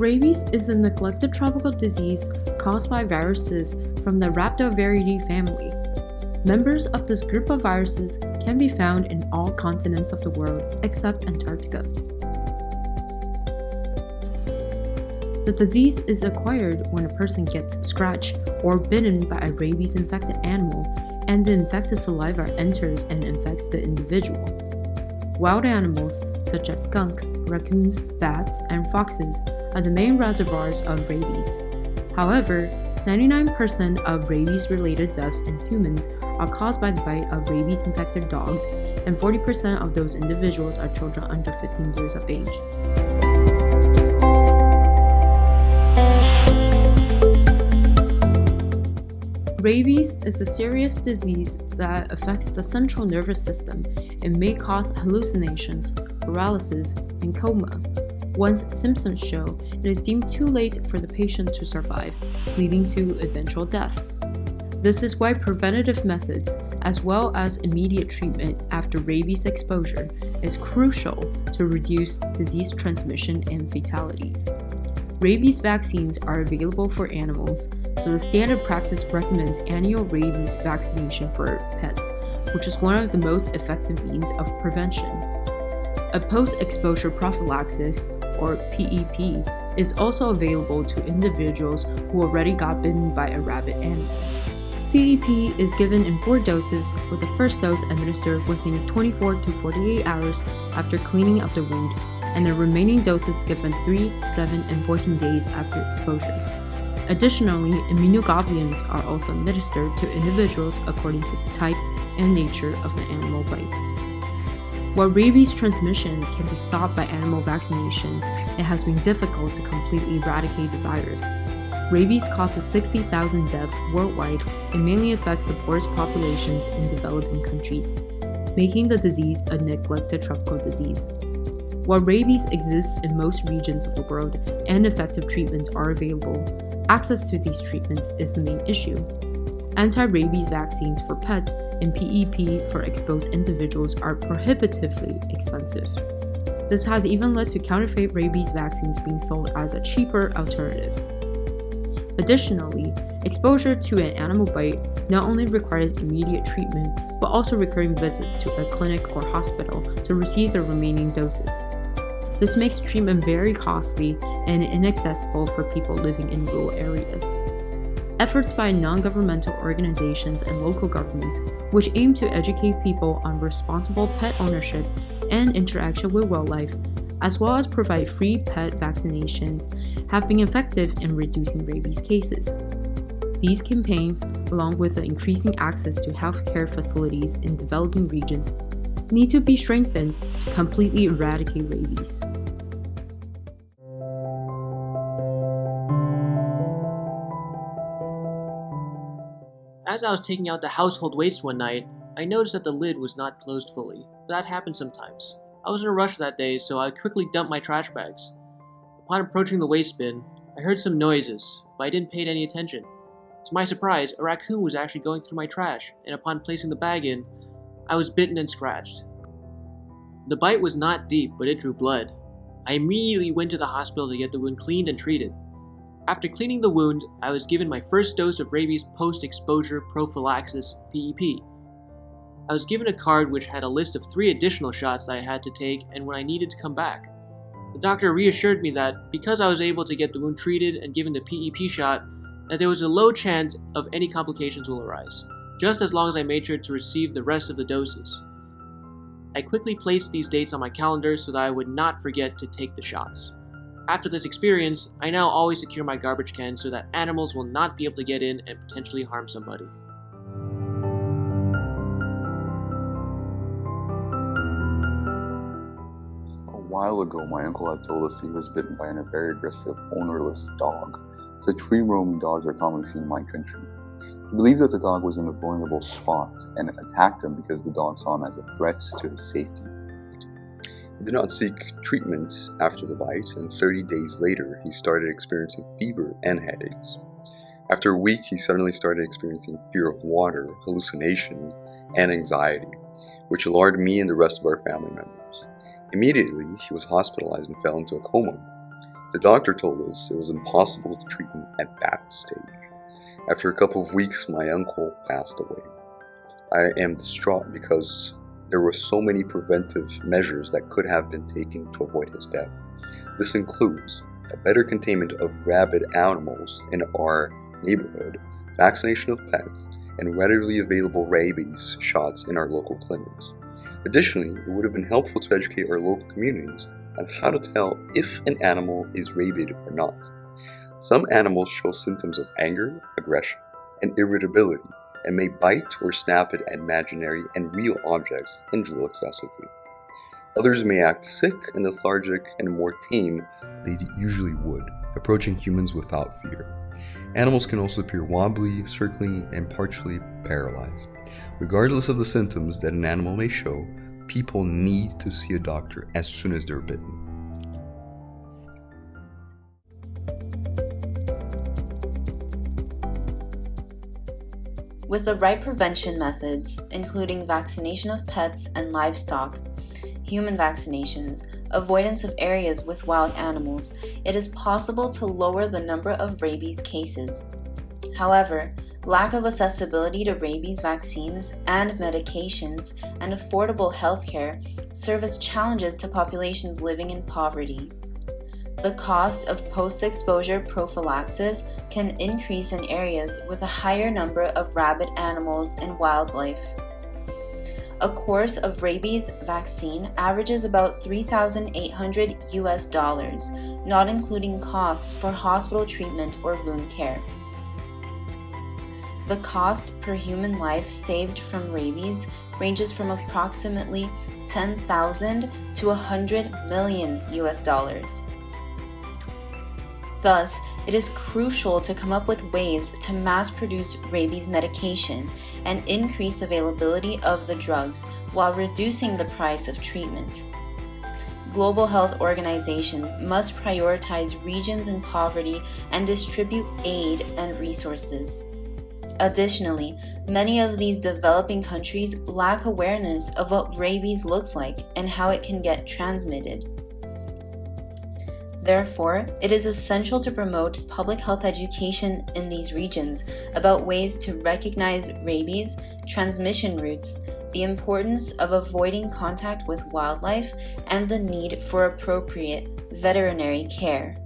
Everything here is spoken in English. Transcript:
Rabies is a neglected tropical disease caused by viruses from the Rhabdoviridae family. Members of this group of viruses can be found in all continents of the world except Antarctica. The disease is acquired when a person gets scratched or bitten by a rabies-infected animal and the infected saliva enters and infects the individual. Wild animals such as skunks, raccoons, bats, and foxes are the main reservoirs of rabies. However, 99% of rabies-related deaths in humans are caused by the bite of rabies-infected dogs, and 40% of those individuals are children under 15 years of age. Rabies is a serious disease that affects the central nervous system and may cause hallucinations, paralysis, and coma. Once symptoms show, it is deemed too late for the patient to survive, leading to eventual death. This is why preventative methods, as well as immediate treatment after rabies exposure, is crucial to reduce disease transmission and fatalities. Rabies vaccines are available for animals, so the standard practice recommends annual rabies vaccination for pets, which is one of the most effective means of prevention. A post-exposure prophylaxis, or PEP, is also available to individuals who already got bitten by a rabid animal. PEP is given in 4 doses, with the first dose administered within 24 to 48 hours after cleaning of the wound, and the remaining doses given 3, 7, and 14 days after exposure. Additionally, immunoglobulins are also administered to individuals according to the type and nature of the animal bite. While rabies transmission can be stopped by animal vaccination, it has been difficult to completely eradicate the virus. Rabies causes 60,000 deaths worldwide and mainly affects the poorest populations in developing countries, making the disease a neglected tropical disease. While rabies exists in most regions of the world and effective treatments are available, access to these treatments is the main issue. Anti-rabies vaccines for pets and PEP for exposed individuals are prohibitively expensive. This has even led to counterfeit rabies vaccines being sold as a cheaper alternative. Additionally, exposure to an animal bite not only requires immediate treatment, but also recurring visits to a clinic or hospital to receive the remaining doses. This makes treatment very costly and inaccessible for people living in rural areas. Efforts by non-governmental organizations and local governments, which aim to educate people on responsible pet ownership and interaction with wildlife, as well as provide free pet vaccinations, have been effective in reducing rabies cases. These campaigns, along with the increasing access to healthcare facilities in developing regions, need to be strengthened to completely eradicate rabies. As I was taking out the household waste one night, I noticed that the lid was not closed fully, but that happens sometimes. I was in a rush that day, so I quickly dumped my trash bags. Upon approaching the waste bin, I heard some noises, but I didn't pay any attention. To my surprise, a raccoon was actually going through my trash, and upon placing the bag in, I was bitten and scratched. The bite was not deep, but it drew blood. I immediately went to the hospital to get the wound cleaned and treated. After cleaning the wound, I was given my first dose of rabies post-exposure prophylaxis PEP. I was given a card which had a list of 3 additional shots that I had to take and when I needed to come back. The doctor reassured me that because I was able to get the wound treated and given the PEP shot, that there was a low chance of any complications will arise, just as long as I made sure to receive the rest of the doses. I quickly placed these dates on my calendar so that I would not forget to take the shots. After this experience, I now always secure my garbage can so that animals will not be able to get in and potentially harm somebody. A while ago, my uncle had told us he was bitten by a very aggressive, ownerless dog. Such free-roaming dogs are commonly seen in my country. He believed that the dog was in a vulnerable spot and attacked him because the dog saw him as a threat to his safety. He did not seek treatment after the bite, and 30 days later, he started experiencing fever and headaches. After a week, he suddenly started experiencing fear of water, hallucinations, and anxiety, which alarmed me and the rest of our family members. Immediately, he was hospitalized and fell into a coma. The doctor told us it was impossible to treat him at that stage. After a couple of weeks, my uncle passed away. I am distraught because there were so many preventive measures that could have been taken to avoid his death. This includes a better containment of rabid animals in our neighborhood, vaccination of pets, and readily available rabies shots in our local clinics. Additionally, it would have been helpful to educate our local communities on how to tell if an animal is rabid or not. Some animals show symptoms of anger, aggression, and irritability, and may bite or snap at imaginary and real objects and drool excessively. Others may act sick and lethargic and more tame than they usually would, approaching humans without fear. Animals can also appear wobbly, circling, and partially paralyzed. Regardless of the symptoms that an animal may show, people need to see a doctor as soon as they're bitten. With the right prevention methods, including vaccination of pets and livestock, human vaccinations, avoidance of areas with wild animals, it is possible to lower the number of rabies cases. However, lack of accessibility to rabies vaccines and medications and affordable healthcare serve as challenges to populations living in poverty. The cost of post-exposure prophylaxis can increase in areas with a higher number of rabid animals and wildlife. A course of rabies vaccine averages about $3,800, not including costs for hospital treatment or wound care. The cost per human life saved from rabies ranges from approximately $10,000 to $100 million. Thus, it is crucial to come up with ways to mass-produce rabies medication and increase availability of the drugs while reducing the price of treatment. Global health organizations must prioritize regions in poverty and distribute aid and resources. Additionally, many of these developing countries lack awareness of what rabies looks like and how it can get transmitted. Therefore, it is essential to promote public health education in these regions about ways to recognize rabies, transmission routes, the importance of avoiding contact with wildlife, and the need for appropriate veterinary care.